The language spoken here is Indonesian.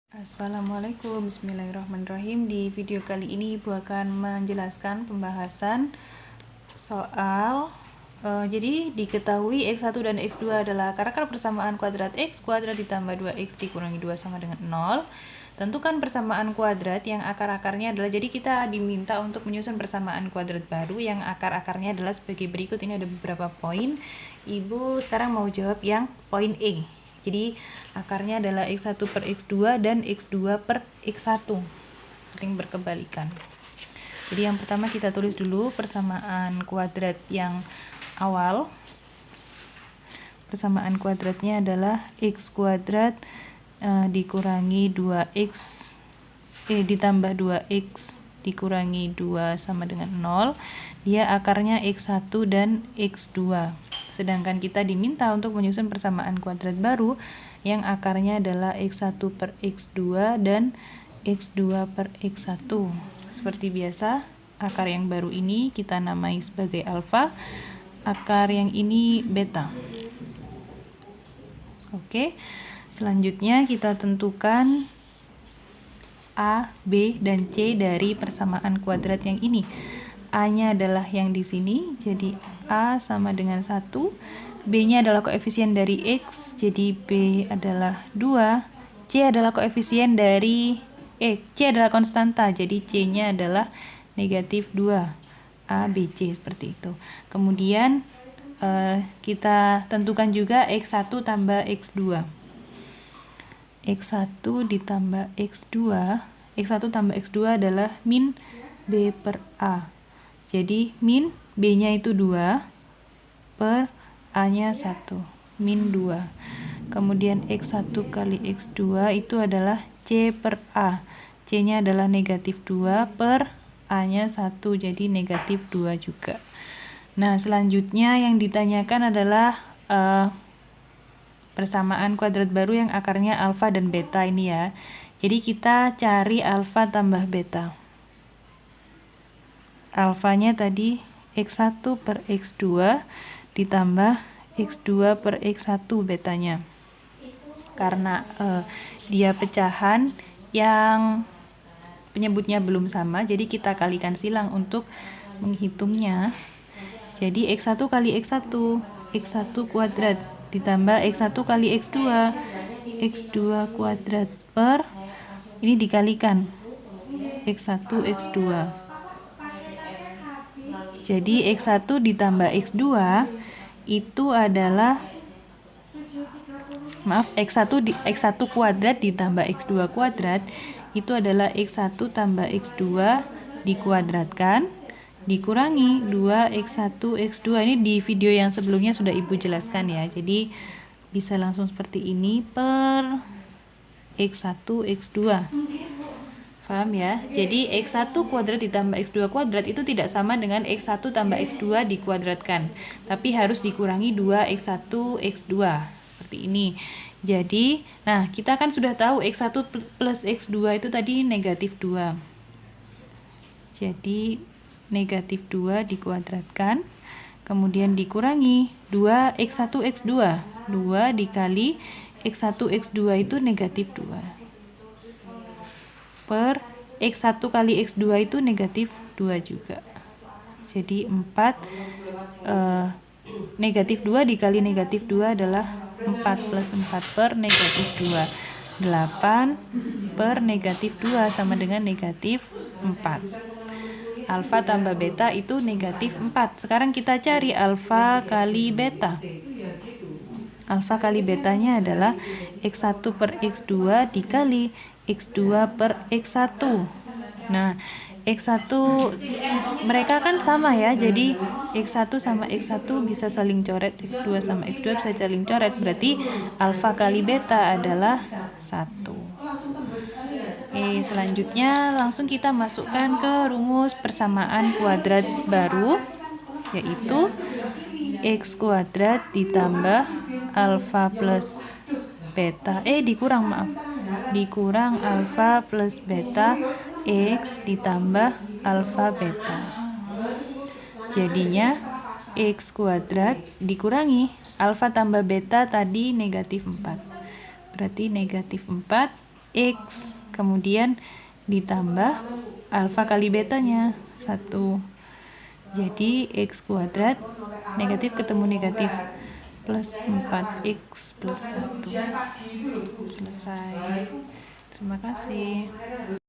Assalamualaikum, bismillahirrahmanirrahim. Di video kali ini Ibu akan menjelaskan pembahasan soal jadi diketahui X1 dan X2 adalah akar persamaan kuadrat X kuadrat ditambah 2X dikurangi 2 sama dengan 0. Tentukan persamaan kuadrat yang akar-akarnya adalah, jadi kita diminta untuk menyusun persamaan kuadrat baru yang akar-akarnya adalah sebagai berikut. Ini ada beberapa poin. Ibu sekarang mau jawab yang poin E. Jadi akarnya adalah X1 per X2 dan X2 per X1, saling berkebalikan. Jadi yang pertama kita tulis dulu persamaan kuadrat yang awal. Persamaan kuadratnya adalah X kuadrat dikurangi 2X ditambah 2X dikurangi 2 sama dengan 0. Dia akarnya X1 dan X2. Sedangkan kita diminta untuk menyusun persamaan kuadrat baru yang akarnya adalah X1 per X2 dan X2 per X1. Seperti biasa, akar yang baru ini kita namai sebagai alfa, akar yang ini beta. Oke, selanjutnya kita tentukan A, B, dan C dari persamaan kuadrat yang ini. A-nya adalah yang di sini, jadi A sama dengan 1. B-nya adalah koefisien dari X, jadi B adalah 2. C adalah koefisien dari C adalah konstanta, jadi C-nya adalah negatif 2. A, B, C seperti itu. Kemudian kita tentukan juga X1 tambah X2. X1 ditambah X2, X1 tambah X2 adalah min B per A. Jadi min B-nya itu 2 per A-nya 1, min 2. Kemudian X1 kali X2 itu adalah C per A. C-nya adalah negatif 2 per A-nya 1, jadi negatif 2 juga. Nah, selanjutnya yang ditanyakan adalah persamaan kuadrat baru yang akarnya alfa dan beta ini ya. Jadi kita cari alfa tambah beta. Alfanya tadi X1 per X2 ditambah X2 per X1 betanya. Karena dia pecahan yang penyebutnya belum sama, jadi kita kalikan silang untuk menghitungnya. Jadi X1 kali X1, X1 kuadrat ditambah X1 kali X2, X2 kuadrat per, ini dikalikan X1 X2. Jadi X1 ditambah X2 itu adalah X1 kuadrat ditambah X2 kuadrat itu adalah X1 tambah X2 dikuadratkan dikurangi 2X1 X2. Ini di video yang sebelumnya sudah Ibu jelaskan ya. Jadi bisa langsung seperti ini per X1 X2. Paham ya? Jadi X1 kuadrat ditambah X2 kuadrat itu tidak sama dengan X1 tambah X2 dikuadratkan, tapi harus dikurangi 2X1 X2 seperti ini. Jadi, nah kita kan sudah tahu X1 plus X2 itu tadi negatif 2. Jadi negatif 2 dikuadratkan, kemudian dikurangi 2X1 X2. 2 dikali X1 X2 itu negatif 2. Per X1 kali X2 itu negatif 2 juga. Jadi 4 negatif 2 dikali negatif 2 adalah 4 plus 4 per negatif 2. 8 per negatif 2 sama dengan negatif 4. Alfa tambah beta itu negatif 4. Sekarang kita cari alfa kali beta. Alfa kali betanya adalah X1 per X2 dikali X2 per X1. Nah, X1 mereka kan sama ya, jadi X1 sama X1 bisa saling coret, X2 sama X2 bisa saling coret, berarti alfa kali beta adalah 1. Selanjutnya langsung kita masukkan ke rumus persamaan kuadrat baru, yaitu X kuadrat ditambah alfa plus beta, dikurang alfa plus beta X ditambah alfa beta. Jadinya X kuadrat dikurangi alfa tambah beta tadi negatif 4. Berarti negatif 4 X, kemudian ditambah alfa kali betanya 1. Jadi X kuadrat negatif ketemu negatif plus 4X plus 1. Selesai. Terima kasih.